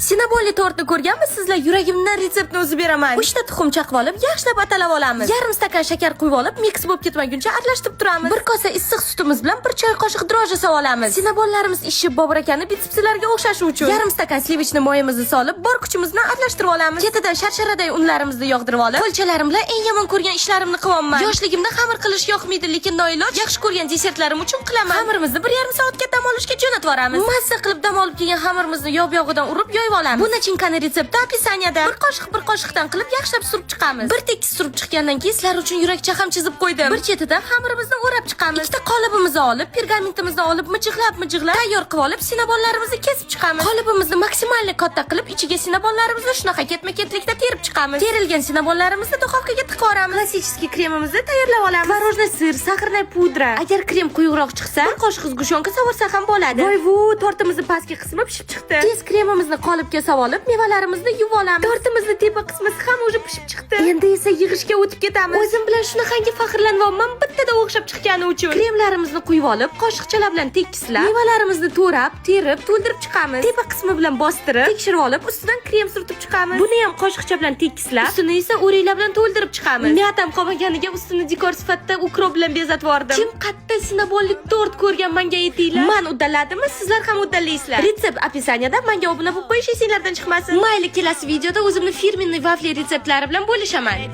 Sinaboli tortni ko'rganmisizlar? Yuragimdan retseptni o'zi beraman. Uchta tuxum chaqib olib, yaxshilab atalab olamiz. Yarim stakan shakar quyib olib, mix bo'lib ketmaguncha aralashtirib turamiz. Bir kosa issiq sutimiz bilan 1 choy qoshiq droji solib olamiz. Sinabollarimiz ishib bobur akani bitsipsilarga o'xshashi uchun yarim stakan slivichni moyamizni solib, bor kuchimiz bilan aralashtirib olamiz. Ketidan sharsharaday unlarimizni yog'dirib olib, qo'lchalarim bilan eng yomon ko'rgan ishlarimni qilaman. Yoshligimda xamir qilish yoqmaydi, lekin noiloj yaxshi ko'rgan desertlarim uchun qilaman. Xamirimizni 1,5 soatga dam olishga jo'natib yuboramiz. Massa qilib dam olib kelgan xamirimizni yog'-yog'idan urib yoyib olamiz. Bu nachinkani retsepti opisaniyada. Bir qoshiqdan qilib yaxshilab surib chiqamiz. Bir tekis surib chiqqandan keyin sizlar uchun yurakcha ham chizib qo'ydim. Bir chetidan xamirimizni o'rab chiqamiz. Ikkita qolibimizni olib, pergamentimizni olib, mijg'lab tayyor qilib olib, sinabollarimizni kesib chiqamiz. Qolibimizni maksimalli katta qilib, ichiga sinabollarimizni shunaqa ketma-ketlikda terib chiqamiz. Terilgan sinabollarimizni duxovkaga tiqib olamiz. Klassik kremimizni tayyorlab olamiz. Tvorojniy sir, saxarniy pudra. Agar krem quyuqroq chiqsa, bir qoshiq zgushonka savarsa ham bo'ladi. Voy-vu, tortimizni pastki qismi pishib chiqdi. Tez kremimizni qolipga solib olib, mevalarimizni yuvib olamiz. Tortimizni tepa qismi ham o'zi pishib chiqdi. Endi esa yig'ishga o'tib ketamiz. O'zim bilan shunaqangi faxrlanyapman, bittada o'xshab chiqqani uchun. Kremlarimizni quyib olib, qoshiqchalar bilan tekislab, mevalarimizni to'rab, terib, to'ldirib chiqamiz. Tepa qismi bilan bostirib, tekshirib olib, ustidan krem surtib chiqamiz. Buni ham qoshiqcha bilan tekislab, ustini esa o'riklar bilan to'ldirib chiqamiz. Niyatim qolmaganiga ustini dekor sifatida ukrop bilan bezatib yubordim. Kim qatta sinabollik tort ko'rgan menga aytinglar. Men uddaladimmi? Sizlar ham uddalaysizlar. Retsept opisaniyada, menga obuna bo'lib qo'yish esinglardan chiqmasin. Mayli, kelasi videoda o'zimning firmenniy vafli retseptlari bilan bo'lishaman.